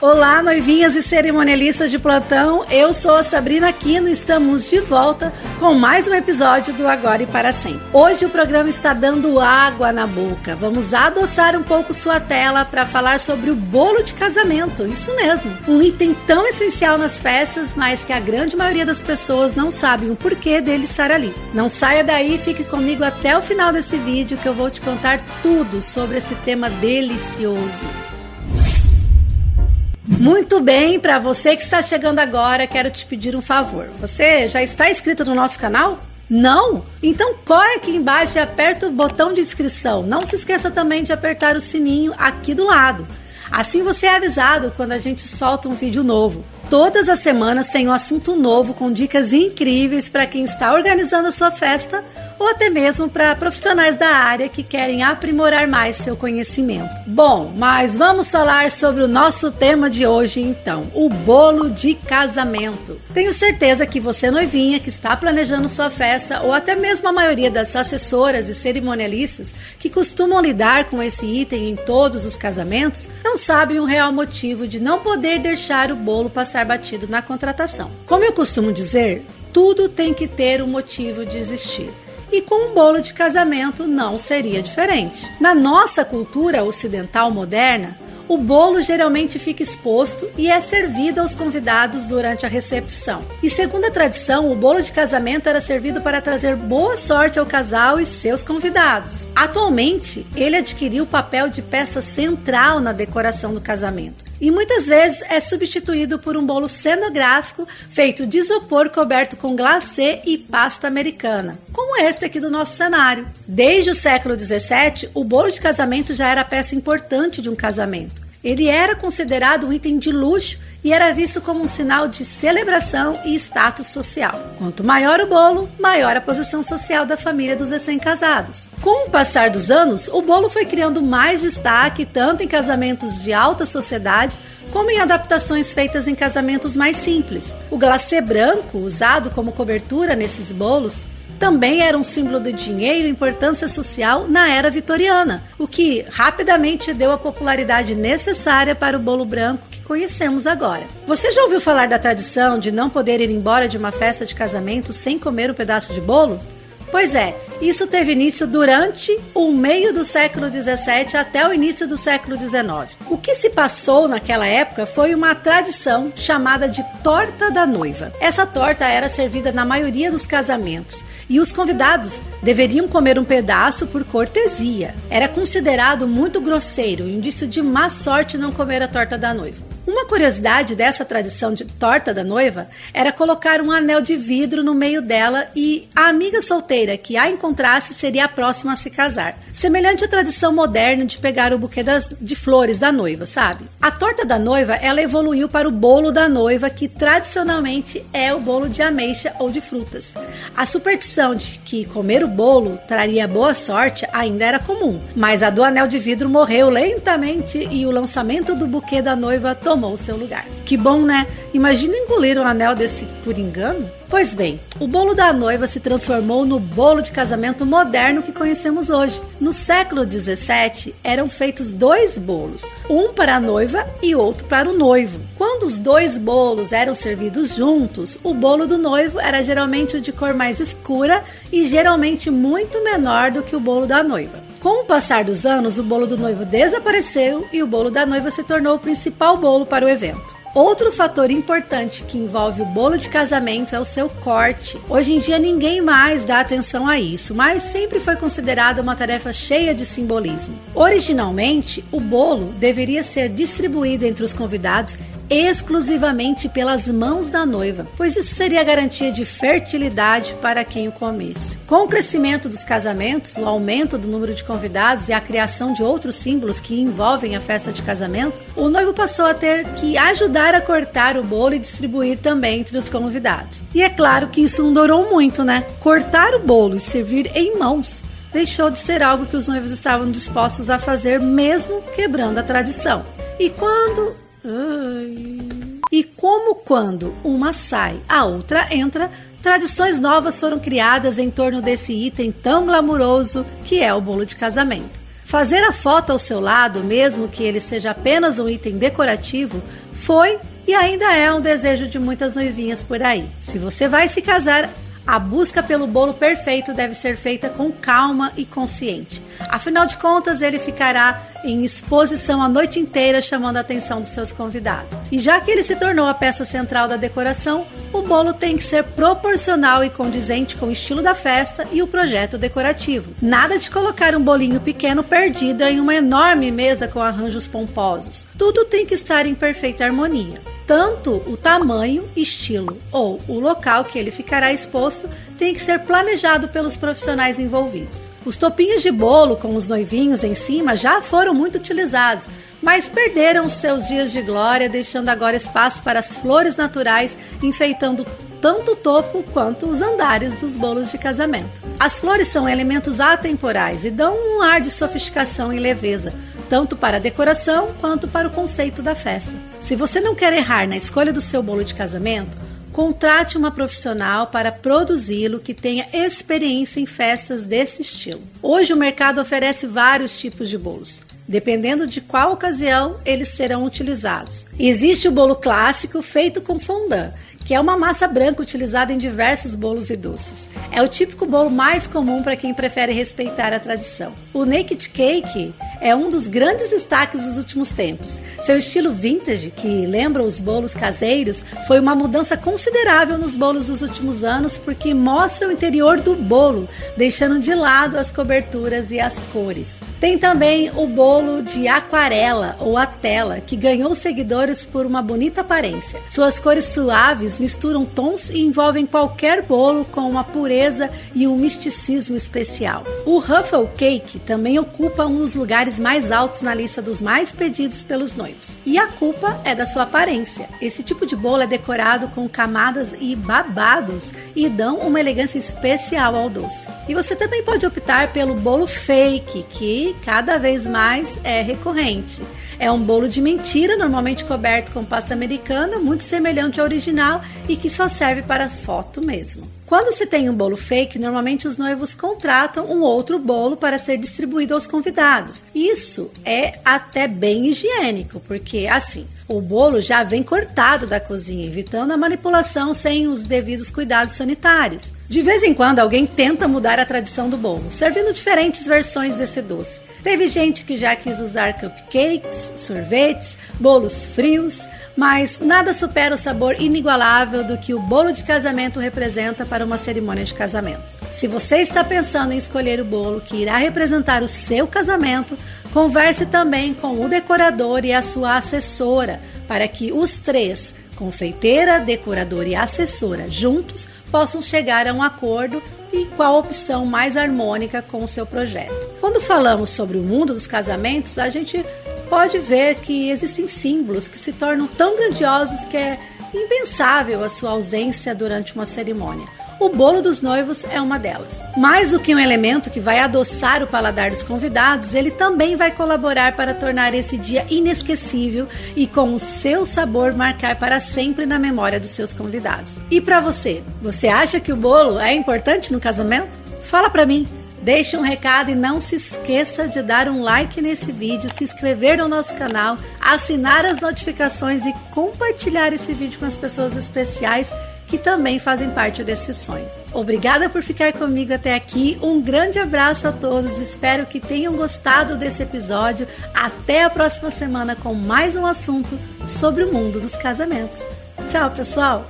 Olá, noivinhas e cerimonialistas de plantão, eu sou a Sabrina Aquino e estamos de volta com mais um episódio do Agora e Para Sempre. Hoje o programa está dando água na boca, vamos adoçar um pouco sua tela para falar sobre o bolo de casamento, isso mesmo, um item tão essencial nas festas, mas que a grande maioria das pessoas não sabem o porquê dele estar ali. Não saia daí, fique comigo até o final desse vídeo que eu vou te contar tudo sobre esse tema delicioso. Muito bem, para você que está chegando agora, quero te pedir um favor. Você já está inscrito no nosso canal? Não? Então corre aqui embaixo e aperta o botão de inscrição. Não se esqueça também de apertar o sininho aqui do lado. Assim você é avisado quando a gente solta um vídeo novo. Todas as semanas tem um assunto novo com dicas incríveis para quem está organizando a sua festa ou até mesmo para profissionais da área que querem aprimorar mais seu conhecimento. Bom, mas vamos falar sobre o nosso tema de hoje então, o bolo de casamento. Tenho certeza que você, noivinha, que está planejando sua festa ou até mesmo a maioria das assessoras e cerimonialistas que costumam lidar com esse item em todos os casamentos, não sabem o real motivo de não poder deixar o bolo passar batido na contratação. Como eu costumo dizer, tudo tem que ter um motivo de existir. E com um bolo de casamento não seria diferente. Na nossa cultura ocidental moderna, o bolo geralmente fica exposto e é servido aos convidados durante a recepção. E segundo a tradição, o bolo de casamento era servido para trazer boa sorte ao casal e seus convidados. Atualmente, ele adquiriu o papel de peça central na decoração do casamento. E muitas vezes é substituído por um bolo cenográfico feito de isopor coberto com glacê e pasta americana, como este aqui do nosso cenário. Desde o século XVII, o bolo de casamento já era peça importante de um casamento. Ele era considerado um item de luxo e era visto como um sinal de celebração e status social. Quanto maior o bolo, maior a posição social da família dos recém-casados. Com o passar dos anos, o bolo foi criando mais destaque tanto em casamentos de alta sociedade como em adaptações feitas em casamentos mais simples. O glacê branco, usado como cobertura nesses bolos, também era um símbolo de dinheiro e importância social na era vitoriana, o que rapidamente deu a popularidade necessária para o bolo branco que conhecemos agora. Você já ouviu falar da tradição de não poder ir embora de uma festa de casamento sem comer um pedaço de bolo? Pois é, isso teve início durante o meio do século XVII até o início do século XIX. O que se passou naquela época foi uma tradição chamada de torta da noiva. Essa torta era servida na maioria dos casamentos e os convidados deveriam comer um pedaço por cortesia. Era considerado muito grosseiro, indício de má sorte não comer a torta da noiva. Uma curiosidade dessa tradição de torta da noiva era colocar um anel de vidro no meio dela e a amiga solteira que a encontrasse seria a próxima a se casar. Semelhante à tradição moderna de pegar o buquê de flores da noiva, sabe? A torta da noiva, ela evoluiu para o bolo da noiva, que tradicionalmente é o bolo de ameixa ou de frutas. A superstição de que comer o bolo traria boa sorte ainda era comum, mas a do anel de vidro morreu lentamente e o lançamento do buquê da noiva tomou o seu lugar. Que bom, né? Imagina engolir um anel desse por engano? Pois bem, o bolo da noiva se transformou no bolo de casamento moderno que conhecemos hoje. No século XVII, eram feitos dois bolos, um para a noiva e outro para o noivo. Quando os dois bolos eram servidos juntos, o bolo do noivo era geralmente o de cor mais escura e geralmente muito menor do que o bolo da noiva. Com o passar dos anos, o bolo do noivo desapareceu e o bolo da noiva se tornou o principal bolo para o evento. Outro fator importante que envolve o bolo de casamento é o seu corte. Hoje em dia ninguém mais dá atenção a isso, mas sempre foi considerada uma tarefa cheia de simbolismo. Originalmente, o bolo deveria ser distribuído entre os convidados exclusivamente pelas mãos da noiva, pois isso seria a garantia de fertilidade para quem o comesse. Com o crescimento dos casamentos, o aumento do número de convidados e a criação de outros símbolos que envolvem a festa de casamento, o noivo passou a ter que ajudar a cortar o bolo e distribuir também entre os convidados. E é claro que isso não durou muito, né? Cortar o bolo e servir em mãos deixou de ser algo que os noivos estavam dispostos a fazer, mesmo quebrando a tradição. E como quando uma sai, a outra entra, tradições novas foram criadas em torno desse item tão glamuroso que é o bolo de casamento. Fazer a foto ao seu lado, mesmo que ele seja apenas um item decorativo, Foi e ainda é um desejo de muitas noivinhas por aí. Se você vai se casar, a busca pelo bolo perfeito deve ser feita com calma e consciente. Afinal de contas, ele ficará em exposição a noite inteira, chamando a atenção dos seus convidados. E já que ele se tornou a peça central da decoração, o bolo tem que ser proporcional e condizente com o estilo da festa e o projeto decorativo. Nada de colocar um bolinho pequeno perdido em uma enorme mesa com arranjos pomposos. Tudo tem que estar em perfeita harmonia. Tanto o tamanho, estilo ou o local que ele ficará exposto tem que ser planejado pelos profissionais envolvidos. Os topinhos de bolo com os noivinhos em cima já foram muito utilizados, mas perderam seus dias de glória, deixando agora espaço para as flores naturais, enfeitando tanto o topo quanto os andares dos bolos de casamento. As flores são elementos atemporais e dão um ar de sofisticação e leveza, tanto para a decoração quanto para o conceito da festa. Se você não quer errar na escolha do seu bolo de casamento, contrate uma profissional para produzi-lo que tenha experiência em festas desse estilo. Hoje o mercado oferece vários tipos de bolos. Dependendo de qual ocasião eles serão utilizados. Existe o bolo clássico feito com fondant, que é uma massa branca utilizada em diversos bolos e doces. É o típico bolo mais comum para quem prefere respeitar a tradição. O Naked Cake é um dos grandes destaques dos últimos tempos. Seu estilo vintage, que lembra os bolos caseiros, foi uma mudança considerável nos bolos dos últimos anos, porque mostra o interior do bolo, deixando de lado as coberturas e as cores. Tem também o bolo de aquarela ou a tela, que ganhou seguidores por uma bonita aparência. Suas cores suaves misturam tons e envolvem qualquer bolo com uma pureza e um misticismo especial. O Ruffle Cake também ocupa um dos lugares mais altos na lista dos mais pedidos pelos noivos. E a culpa é da sua aparência. Esse tipo de bolo é decorado com camadas e babados e dão uma elegância especial ao doce. E você também pode optar pelo bolo fake, que cada vez mais é recorrente. É um bolo de mentira, normalmente coberto com pasta americana, muito semelhante ao original e que só serve para foto mesmo. Quando se tem um bolo fake, normalmente os noivos contratam um outro bolo para ser distribuído aos convidados. Isso é até bem higiênico, porque assim, o bolo já vem cortado da cozinha, evitando a manipulação sem os devidos cuidados sanitários. De vez em quando alguém tenta mudar a tradição do bolo, servindo diferentes versões desse doce. Teve gente que já quis usar cupcakes, sorvetes, bolos frios, mas nada supera o sabor inigualável do que o bolo de casamento representa para uma cerimônia de casamento. Se você está pensando em escolher o bolo que irá representar o seu casamento, converse também com o decorador e a sua assessora, para que os três, confeiteira, decorador e assessora, juntos possam chegar a um acordo e qual a opção mais harmônica com o seu projeto. Quando falamos sobre o mundo dos casamentos, a gente pode ver que existem símbolos que se tornam tão grandiosos que é impensável a sua ausência durante uma cerimônia. O bolo dos noivos é uma delas. Mais do que um elemento que vai adoçar o paladar dos convidados, ele também vai colaborar para tornar esse dia inesquecível e com o seu sabor marcar para sempre na memória dos seus convidados. E para você, você acha que o bolo é importante no casamento? Fala para mim. Deixe um recado e não se esqueça de dar um like nesse vídeo, se inscrever no nosso canal, assinar as notificações e compartilhar esse vídeo com as pessoas especiais que também fazem parte desse sonho. Obrigada por ficar comigo até aqui, um grande abraço a todos, espero que tenham gostado desse episódio. Até a próxima semana com mais um assunto sobre o mundo dos casamentos. Tchau, pessoal!